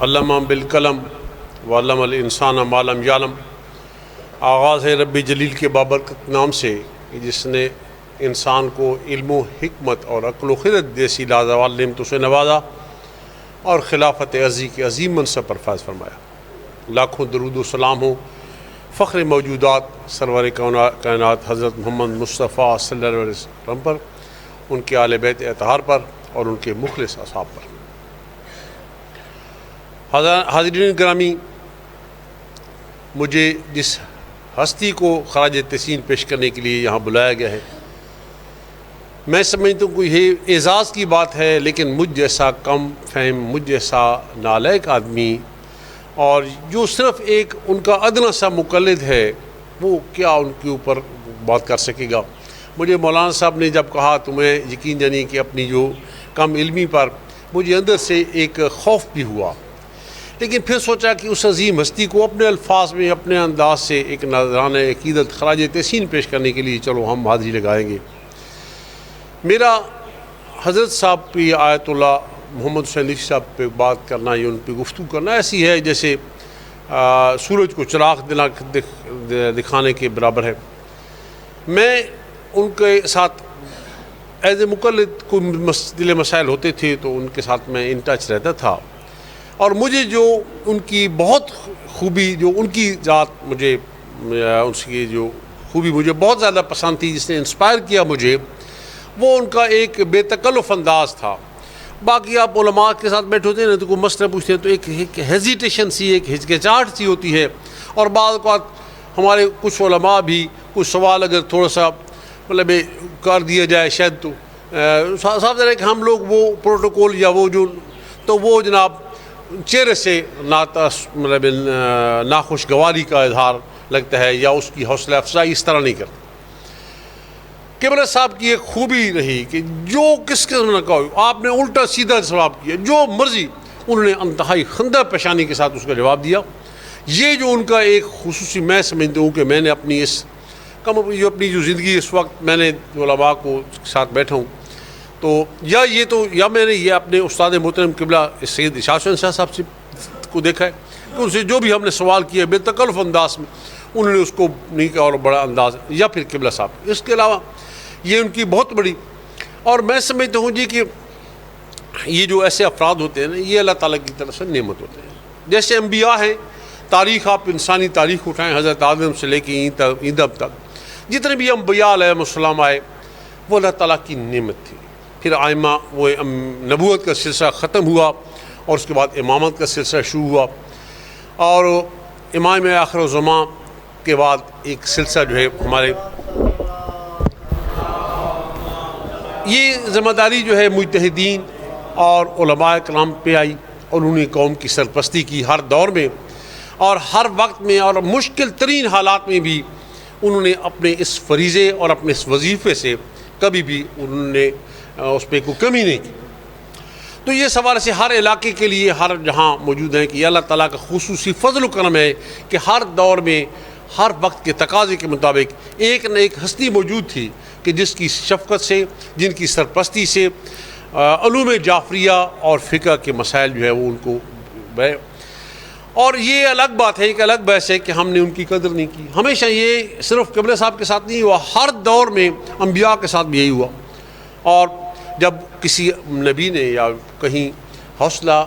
علم بالقلم وعلم الانسان ما لم یعلم۔ آغاز ہے رب جلیل کے بابرکت نام سے جس نے انسان کو علم و حکمت اور عقل و خرد جیسی لازوال نعمتوں سے نوازا اور خلافت عزی کے عظیم منصب پر فائز فرمایا۔ لاکھوں درود و سلام ہو فخر موجودات سرور کائنات حضرت محمد مصطفیٰ صلی اللہ علیہ وسلم پر، ان کے آل بیت اطہار پر اور ان کے مخلص اصحاب پر۔ حاضرین گرامی، مجھے جس ہستی کو خراج تحسین پیش کرنے کے لیے یہاں بلایا گیا ہے، میں سمجھتا ہوں کہ یہ اعزاز کی بات ہے، لیکن مجھ جیسا کم فہم، مجھ جیسا نالائق آدمی اور جو صرف ایک ان کا ادنیٰ سا مقلد ہے، وہ کیا ان کے اوپر بات کر سکے گا۔ مجھے مولانا صاحب نے جب کہا تو میں یقین جانی کہ اپنی جو کم علمی پر مجھے اندر سے ایک خوف بھی ہوا، لیکن پھر سوچا کہ اس عظیم ہستی کو اپنے الفاظ میں اپنے انداز سے ایک نذرانہ عقیدت خراج تحسین پیش کرنے کے لیے چلو ہم حاضری لگائیں گے۔ میرا حضرت صاحب کی آیت اللہ محمد حسین علی صاحب پہ بات کرنا یا ان پہ گفتگو کرنا ایسی ہے جیسے سورج کو چراغ دکھانے کے برابر ہے۔ میں ان کے ساتھ ایز اے مقلد کوئی دل مسائل ہوتے تھے تو ان کے ساتھ میں ان ٹچ رہتا تھا، اور مجھے جو ان کی بہت خوبی، جو ان کی ذات مجھے ان کی جو خوبی مجھے بہت زیادہ پسند تھی، جس نے انسپائر کیا مجھے، وہ ان کا ایک بے تکلف انداز تھا۔ باقی آپ علماء کے ساتھ بیٹھے ہوتے ہیں نا تو کوئی مسئلہ پوچھتے ہیں تو ایک ہیزیٹیشن سی، ایک ہچکچاہٹ سی ہوتی ہے، اور بعض اوقات ہمارے کچھ علماء بھی کچھ سوال اگر تھوڑا سا مطلب کر دیا جائے شاید تو صاف ظاہر ہے کہ ہم لوگ وہ پروٹوکول یا وہ جو تو وہ جناب چہرے سے مطلب ناخوشگواری کا اظہار لگتا ہے یا اس کی حوصلہ افزائی اس طرح نہیں کرتے۔ قبلہ صاحب کی ایک خوبی رہی کہ جو کس قسم نے کہا آپ نے الٹا سیدھا جواب کیا، جو مرضی انہوں نے انتہائی خندہ پیشانی کے ساتھ اس کا جواب دیا۔ یہ جو ان کا ایک خصوصی میں سمجھتا ہوں کہ میں نے اپنی اپنی جو زندگی اس وقت میں نے علماء کو ساتھ بیٹھا ہوں تو یا میں نے یہ اپنے استاد محترم قبلہ سید اشاعت حسین شاہ صاحب سے کو دیکھا ہے کہ ان سے جو بھی ہم نے سوال کیا بے تکلف انداز میں انہوں نے اس کو نہیں کہا اور بڑا انداز، یا پھر قبلہ صاحب۔ اس کے علاوہ یہ ان کی بہت بڑی، اور میں سمجھتا ہوں جی کہ یہ جو ایسے افراد ہوتے ہیں نا، یہ اللہ تعالیٰ کی طرف سے نعمت ہوتے ہیں۔ جیسے انبیاء ہیں، تاریخ آپ انسانی تاریخ اٹھائیں، حضرت آدم سے لے کے عیدب تک جتنے بھی انبیاء علیہ السلام آئے وہ اللہ تعالیٰ کی نعمت تھی۔ پھر آئمہ وہ نبوت کا سلسلہ ختم ہوا اور اس کے بعد امامت کا سلسلہ شروع ہوا، اور امام آخر الزمان کے بعد ایک سلسلہ جو ہے ہمارے یہ ذمہ داری جو ہے مجتہدین اور علماء کرام پہ آئی، اور انہوں نے قوم کی سرپرستی کی ہر دور میں اور ہر وقت میں، اور مشکل ترین حالات میں بھی انہوں نے اپنے اس فریضے اور اپنے اس وظیفے سے کبھی بھی انہوں نے اس پہ کوئی کمی نہیں کی۔ تو یہ سوال سے ہر علاقے کے لیے ہر جہاں موجود ہیں کہ یہ اللہ تعالیٰ کا خصوصی فضل و کرم ہے کہ ہر دور میں ہر وقت کے تقاضے کے مطابق ایک نہ ایک ہستی موجود تھی کہ جس کی شفقت سے، جن کی سرپرستی سے علوم جعفریہ اور فقہ کے مسائل جو ہے وہ ان کو اور یہ الگ بات ہے، ایک الگ بحث ہے کہ ہم نے ان کی قدر نہیں کی۔ ہمیشہ یہ صرف قبلہ صاحب کے ساتھ نہیں ہوا، ہر دور میں انبیاء کے ساتھ بھی یہی ہوا، اور جب کسی نبی نے یا کہیں حوصلہ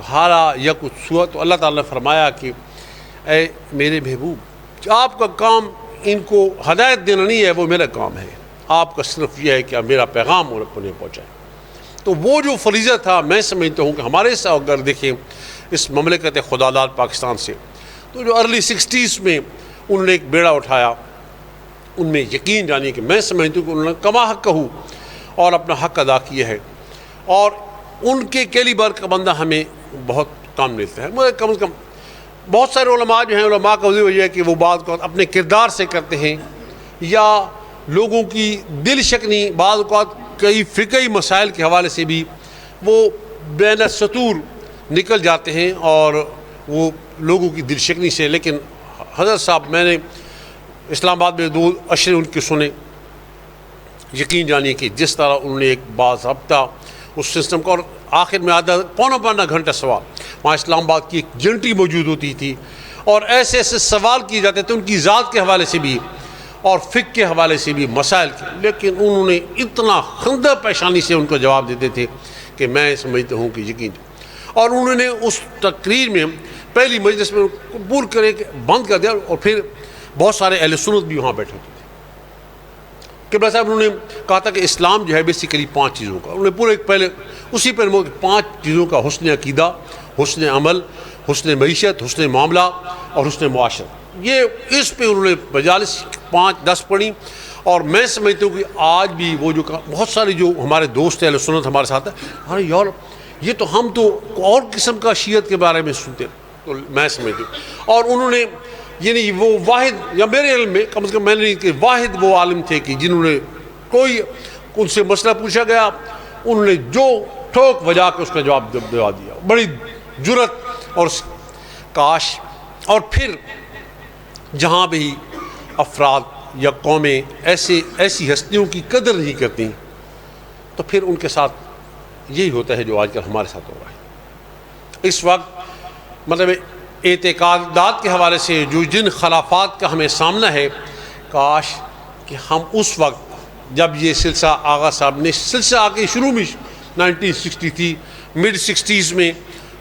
ہارا یا کچھ ہوا تو اللہ تعالیٰ نے فرمایا کہ اے میرے محبوب، آپ کا کام ان کو ہدایت دینا نہیں ہے، وہ میرا کام ہے، آپ کا صرف یہ ہے کہ میرا پیغام انہیں پہنچائے۔ تو وہ جو فریضہ تھا، میں سمجھتا ہوں کہ ہمارے سے اگر دیکھیں اس مملکت خدا داد پاکستان سے، تو جو ارلی 60s میں انہوں نے ایک بیڑا اٹھایا، ان میں یقین جانی کہ میں سمجھتا ہوں کہ انہوں نے کما حق کہو اور اپنا حق ادا کیا ہے، اور ان کے کیلیبر کا بندہ ہمیں بہت کام ملتا ہے۔ مگر کم از کم بہت سارے علماء جو ہیں، علماء کا وجہ ہے کہ وہ بات کو اپنے کردار سے کرتے ہیں یا لوگوں کی دل شکنی، بعض اوقات کئی فقہی مسائل کے حوالے سے بھی وہ بین السطور نکل جاتے ہیں اور وہ لوگوں کی دل شکنی سے۔ لیکن حضرت صاحب، میں نے اسلام آباد میں 2 اشرے ان کے سنے، یقین جانیے کہ جس طرح انہوں نے ایک باضابطہ اس سسٹم کو، اور آخر میں آدھا پونا گھنٹہ سوال. وہاں اسلام آباد کی ایک جنٹری موجود ہوتی تھی اور ایسے ایسے سوال کیے جاتے تھے ان کی ذات کے حوالے سے بھی اور فقہ کے حوالے سے بھی مسائل کے, لیکن انہوں نے اتنا خندہ پیشانی سے ان کو جواب دیتے تھے کہ میں سمجھتا ہوں کہ یقین. اور انہوں نے اس تقریر میں پہلی مجلس میں پور کرے کہ بند کر دیا, اور پھر بہت سارے اہل سنت بھی وہاں بیٹھے ہوتے تھے. قبلہ صاحب انہوں نے کہا تھا کہ اسلام جو ہے بیسیکلی 5 چیزوں کا, انہوں نے پورے پہلے اسی پر 5 چیزوں کا: حسن عقیدہ, حسن عمل, حسن معیشت, حسن معاملہ اور حسن معاشرت. یہ اس پہ انہوں نے مجالس 5-10 پڑھی. اور میں سمجھتا ہوں کہ آج بھی وہ جو بہت سارے جو ہمارے دوست اہل سنت ہمارے ساتھ ہیں, ارے یار یہ تو ہم تو اور قسم کا شیعت کے بارے میں سنتے ہیں, تو میں سمجھتا ہوں. اور انہوں نے یعنی وہ واحد, یا میرے علم میں کم از کم میں نے کہ واحد وہ عالم تھے کہ جنہوں نے کوئی ان سے مسئلہ پوچھا گیا انہوں نے جو ٹھوک بجا کے اس کا جواب دیا, بڑی جرت. اور کاش, اور پھر جہاں بھی افراد یا قومیں ایسی ہستیوں کی قدر نہیں کرتی تو پھر ان کے ساتھ یہی ہوتا ہے جو آج کل ہمارے ساتھ ہو رہا ہے. اس وقت مطلب اعتقادات کے حوالے سے جو جن خلافات کا ہمیں سامنا ہے, کاش کہ ہم اس وقت جب یہ سلسلہ آغا صاحب نے سلسلہ آگے شروع میں 1963 مڈ 60s میں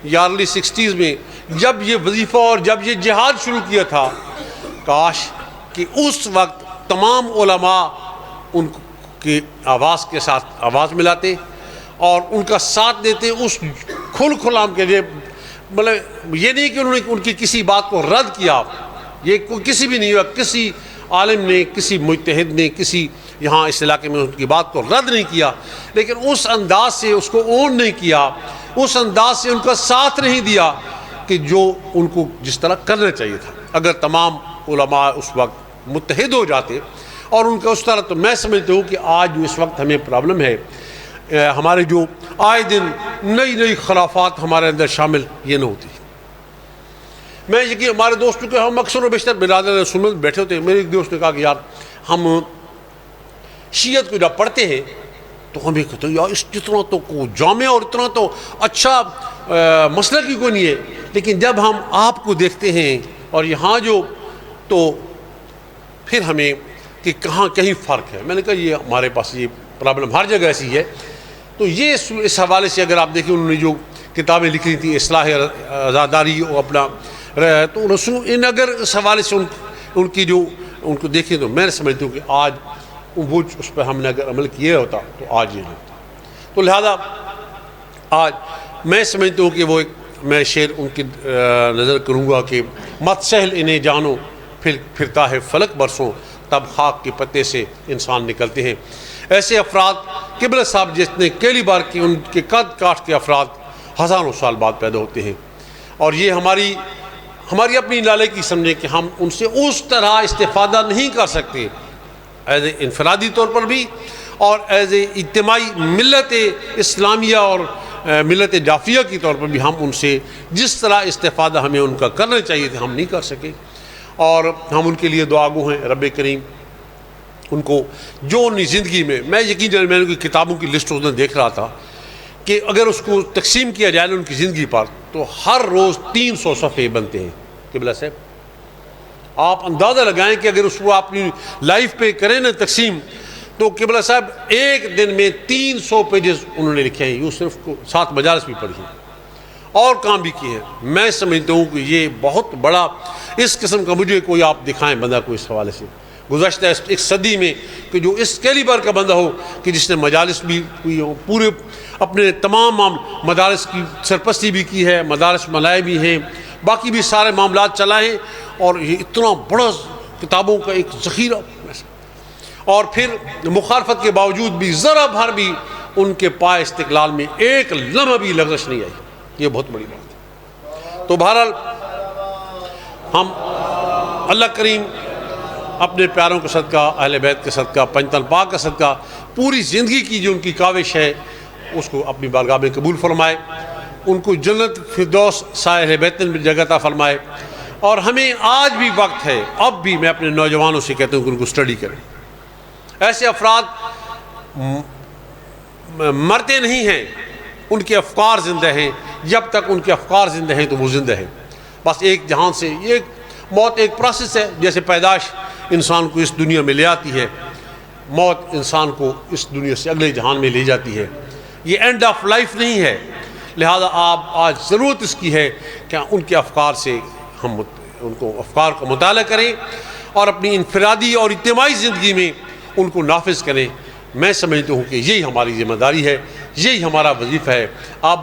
یا ارلی 60s میں جب یہ وظیفہ اور جب یہ جہاد شروع کیا تھا, کاش کہ اس وقت تمام علماء ان کی آواز کے ساتھ آواز ملاتے اور ان کا ساتھ دیتے اس کھلام کے لیے. مطلب یہ نہیں کہ انہوں نے ان کی کسی بات کو رد کیا, یہ کوئی کسی بھی نہیں ہوا, کسی عالم نے, کسی مجتہد نے, کسی یہاں اس علاقے میں ان کی بات کو رد نہیں کیا, لیکن اس انداز سے اس کو اون نہیں کیا, اس انداز سے ان کا ساتھ نہیں دیا کہ جو ان کو جس طرح کرنا چاہیے تھا. اگر تمام علماء اس وقت متحد ہو جاتے اور ان کا اس طرح, تو میں سمجھتا ہوں کہ آج جو اس وقت ہمیں پرابلم ہے, ہمارے جو آئے دن نئی خرافات ہمارے اندر شامل, یہ نہ ہوتی. میں یقین ہمارے دوستوں کے ہم اکثر و بیشتر برادر سنت بیٹھے ہوتے ہیں. میرے ایک دوست نے کہا کہ یار ہم شیعت کو جب پڑھتے ہیں تو ہمیں کہتے ہیں یار اس جتنا تو جامع اور اتنا تو اچھا مسئلہ کی کوئی نہیں ہے, لیکن جب ہم آپ کو دیکھتے ہیں اور یہاں جو, تو پھر ہمیں کہ کہاں کہیں فرق ہے. میں نے کہا یہ ہمارے پاس یہ پرابلم ہر جگہ ایسی ہے. تو یہ اس حوالے سے اگر آپ دیکھیں انہوں نے جو کتابیں لکھی تھیں اصلاح عزاداری اور اپنا, تو رسول ان اگر اس حوالے سے ان کی جو ان کو دیکھیں تو میں سمجھتا ہوں کہ آج وہ اس پہ ہم نے اگر عمل کیا ہوتا تو آج یہ ہوتا. تو لہذا آج میں سمجھتا ہوں کہ وہ ایک میں شعر ان کی نظر کروں گا کہ مت سہل انہیں جانو پھرتا ہے فلک برسوں, تب خاک کے پتے سے انسان نکلتے ہیں. ایسے افراد قبلہ صاحب جتنے کیلی بار کی ان کے قد کاٹ کے افراد ہزاروں سال بعد پیدا ہوتے ہیں, اور یہ ہماری اپنی نالائکی سمجھیں کہ ہم ان سے اس طرح استفادہ نہیں کر سکتے ایز اے انفرادی طور پر بھی اور ایز اے اجتماعی ملت اسلامیہ اور ملت جعفریہ کی طور پر بھی. ہم ان سے جس طرح استفادہ ہمیں ان کا کرنا چاہیے تھا ہم نہیں کر سکے, اور ہم ان کے لیے دعا گو ہیں رب کریم ان کو جو اپنی زندگی میں یقین جانے میں نے کتابوں کی لسٹ اس دن دیکھ رہا تھا کہ اگر اس کو تقسیم کیا جائے ان کی زندگی پر تو ہر روز 300 صفحے بنتے ہیں. قبلہ صاحب آپ اندازہ لگائیں کہ اگر اس کو اپنی لائف پہ کریں نا تقسیم, تو قبلہ صاحب ایک دن میں 300 پیجز انہوں نے لکھے ہیں. یوں صرف 7 مجالس بھی پڑھی ہیں اور کام بھی کیے ہیں. میں سمجھتا ہوں کہ یہ بہت بڑا اس قسم کا مجھے کوئی آپ دکھائیں بندہ کو اس حوالے سے گزشتہ ایک صدی میں کہ جو اس کیلیبر کا بندہ ہو کہ جس نے مجالس بھی ہوئی ہوں, پورے اپنے تمام مدارس کی سرپرستی بھی کی ہے, مدارس ملائے بھی ہیں, باقی بھی سارے معاملات چلائے, اور یہ اتنا بڑا کتابوں کا ایک ذخیرہ, اور پھر مخالفت کے باوجود بھی ذرا بھر بھی ان کے پائے استقلال میں ایک لمحہ بھی لغزش نہیں آئی. یہ بہت بڑی بات ہے. تو بہرحال ہم اللہ کریم اپنے پیاروں کا صدقہ, اہل بیت کا صدقہ, پنجتن پاک کا صدقہ, پوری زندگی کی جو ان کی کاوش ہے اس کو اپنی بارگاہ میں قبول فرمائے, ان کو جنت فردوس سائے اہل بیت میں جگہ عطا فرمائے. اور ہمیں آج بھی وقت ہے, اب بھی میں اپنے نوجوانوں سے کہتا ہوں کہ ان کو اسٹڈی کریں. ایسے افراد مرتے نہیں ہیں, ان کے افکار زندہ ہیں، جب تک ان کے افکار زندہ ہیں تو وہ زندہ ہیں. بس ایک جہان سے یہ موت ایک پروسیس ہے. جیسے پیدائش انسان کو اس دنیا میں لے آتی ہے، موت انسان کو اس دنیا سے اگلے جہان میں لے جاتی ہے. یہ اینڈ آف لائف نہیں ہے. لہذا آپ آج ضرورت اس کی ہے کہ ان کے افکار سے ہم ان کو افکار کا مطالعہ کریں اور اپنی انفرادی اور اجتماعی زندگی میں ان کو نافذ کریں. میں سمجھتا ہوں کہ یہی ہماری ذمہ داری ہے، یہی ہمارا وظیفہ ہے. آپ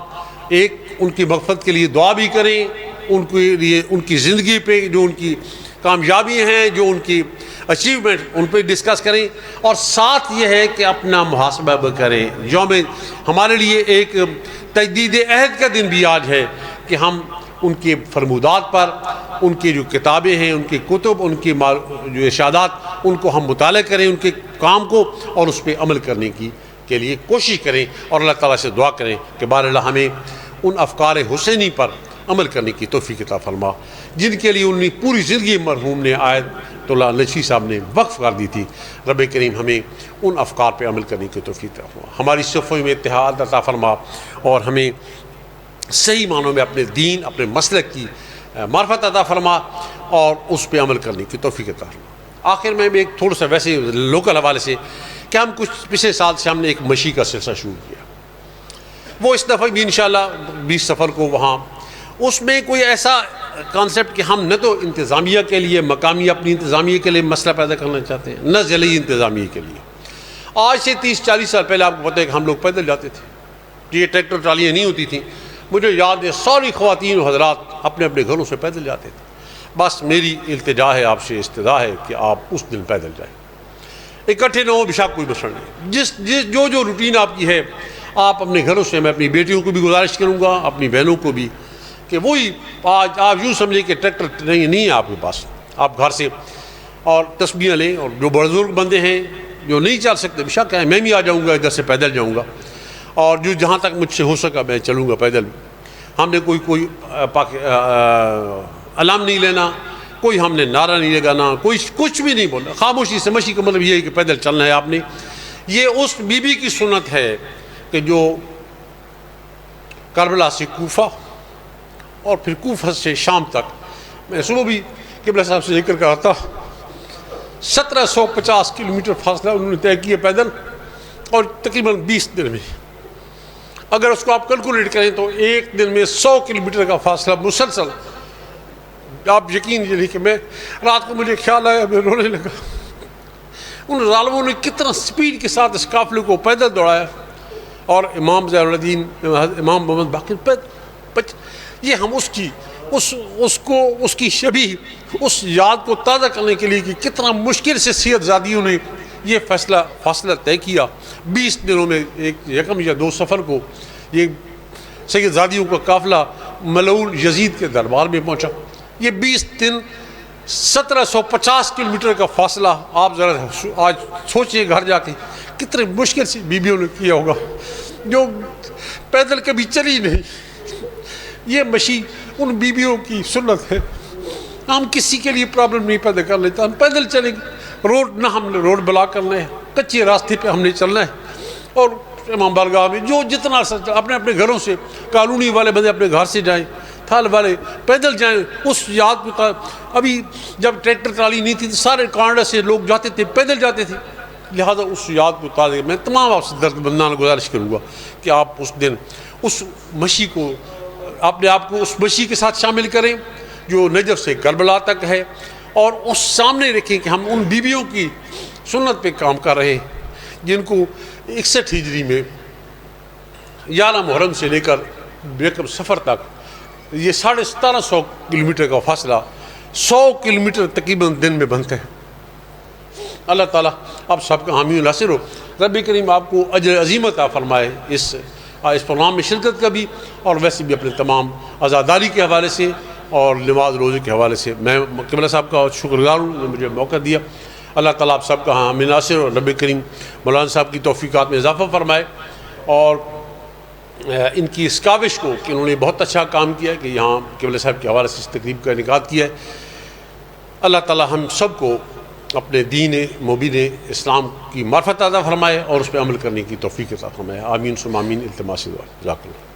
ایک ان کی مغفرت کے لیے دعا بھی کریں، ان کے لیے ان کی زندگی پہ جو ان کی کامیابی ہیں، جو ان کی اچیومنٹ، ان پہ ڈسکس کریں. اور ساتھ یہ ہے کہ اپنا محاسبہ بھی کریں. یوم ہمارے لیے ایک تجدید عہد کا دن بھی آج ہے کہ ہم ان کے فرمودات پر، ان کی جو کتابیں ہیں، ان کی کتب، ان کی جو ارشادات، ان کو ہم مطالعہ کریں، ان کے کام کو، اور اس پہ عمل کرنے کے لیے کوشش کریں. اور اللہ تعالیٰ سے دعا کریں کہ بہرحال ہمیں ان افکار حسینی پر عمل کرنے کی توفیق عطا فرما جن کے لیے انہوں پوری زندگی مرحوم نے آیت اللہ نشی صاحب نے وقف کر دی تھی. رب کریم ہمیں ان افکار پہ عمل کرنے کی توفیق عطا فرما، ہماری صفوں میں اتحاد عطا فرما، اور ہمیں صحیح معنوں میں اپنے دین، اپنے مسلک کی معرفت عطا فرما، اور اس پہ عمل کرنے کی توفیق عطا فرما. آخر میں ایک تھوڑا سا ویسے لوکل حوالے سے کہ ہم کچھ پچھلے سال سے ہم نے ایک مشی کا سلسلہ شروع کیا. وہ اس دفعہ بھی انشاءاللہ 20 سفر کو وہاں، اس میں کوئی ایسا کانسیپٹ کہ ہم نہ تو انتظامیہ کے لیے، مقامی اپنی انتظامیہ کے لیے مسئلہ پیدا کرنا چاہتے ہیں، نہ ضلعی انتظامیہ کے لیے. آج سے 30-40 سال پہلے آپ کو پتہ ہے کہ ہم لوگ پیدل جاتے تھے. یہ ٹریکٹر ٹرالیاں نہیں ہوتی تھیں. مجھے یاد ہے ساری خواتین و حضرات اپنے اپنے گھروں سے پیدل جاتے تھے. بس میری التجا ہے، آپ سے استدعا ہے کہ آپ اس دن پیدل جائیں. اکٹھے نہ ہو بشک کوئی مسئلہ نہیں. جو روٹین آپ کی ہے آپ اپنے گھروں سے، میں اپنی بیٹیوں کو بھی گزارش کروں گا، اپنی بہنوں کو بھی، کہ وہی آج آپ یوں سمجھیں کہ ٹریکٹر نہیں ہے آپ کے پاس، آپ گھر سے اور تسبیحاں لیں. اور جو بزرگ بندے ہیں جو نہیں چل سکتے بشک ہے، میں بھی آ جاؤں گا، ادھر سے پیدل جاؤں گا، اور جو جہاں تک مجھ سے ہو سکا میں چلوں گا پیدل. ہم نے کوئی علم نہیں لینا، کوئی ہم نے نعرہ نہیں لگانا، کوئی کچھ بھی نہیں بولنا. خاموشی سے مشی کا مطلب یہ ہے کہ پیدل چلنا ہے آپ نے. یہ اس بی بی کی سنت ہے کہ جو کربلا سے کوفہ اور پھر کوفہ سے شام تک، میں صبح بھی قبلہ صاحب سے ذکر کر رہا تھا، 1750 کلومیٹر فاصلہ انہوں نے طے کیا پیدل، اور تقریباً 20 دن میں. اگر اس کو آپ کیلکولیٹ کریں تو ایک دن میں 100 کلومیٹر کا فاصلہ مسلسل. آپ یقین یہ کہ میں رات کو مجھے خیال آیا، میں رونے لگا. ان ظالموں نے کتنا سپیڈ کے ساتھ اس قافلے کو پیدل دوڑایا، اور امام زین الدین، امام محمد باقر یہ ہم اس کی شبیہ، اس یاد کو تازہ کرنے کے لیے کہ کتنا مشکل سے سید زادیوں نے یہ فاصلہ طے کیا. 20 دنوں میں ایک یکم یا 2 سفر کو یہ سید زادیوں کا قافلہ ملعون یزید کے دربار میں پہنچا. یہ 20 دن 1750 کلومیٹر کا فاصلہ آپ ذرا آج سوچئے گھر جا کے کتنے مشکل سے بیویوں نے کیا ہوگا جو پیدل کبھی چلی نہیں. یہ مشی ان بیویوں کی سنت ہے. ہم کسی کے لیے پرابلم نہیں پیدا کر لیتا، ہم پیدل چلیں گے. روڈ نہ ہم نے روڈ بلاک کرنا ہے، کچے راستے پہ ہم نے چلنا ہے. اور امام بارگاہ میں جو جتنا اپنے اپنے گھروں سے، کالونی والے بندے اپنے گھر سے جائیں، تھال والے پیدل جائیں. اس یاد کو ابھی جب ٹریکٹر ٹرالی نہیں تھی تو سارے کانڈا سے لوگ جاتے تھے، پیدل جاتے تھے. لہذا اس یاد کو تازہ میں تمام آپ سے درد مندانہ گزارش کروں گا کہ آپ اس دن اس مشی کو، اپنے آپ کو اس مشی کے ساتھ شامل کریں جو نجف سے کربلا تک ہے، اور اس سامنے رکھیں کہ ہم ان بیویوں کی سنت پہ کام کر رہے ہیں جن کو 61 ہجری میں 11 محرم سے لے کر بیکم سفر تک یہ 1750 کلومیٹر کا فاصلہ 100 کلومیٹر تقریباً دن میں بنتے ہیں. اللہ تعالیٰ آپ سب کا حامی و ناصر ہو. رب کریم آپ کو اجر عظیم عطا فرمائے اس پروگرام میں شرکت کا بھی، اور ویسے بھی اپنے تمام عزاداری کے حوالے سے اور نماز روزے کے حوالے سے. میں قبلہ صاحب کا شکر گزار ہوں نے مجھے موقع دیا. اللہ تعالیٰ آپ سب کا حامی ناصر، اور رب کریم مولانا صاحب کی توفیقات میں اضافہ فرمائے، اور ان کی اس کاوش کو کہ انہوں نے بہت اچھا کام کیا ہے کہ یہاں قبلہ صاحب کے حوالے سے اس تقریب کا انعقاد کیا ہے. اللہ تعالیٰ ہم سب کو اپنے دین مبین اسلام کی معرفت عطا فرمائے اور اس پہ عمل کرنے کی توفیق عطا فرمائے. آمین ثم آمین. التماس دعا. جزاک اللہ.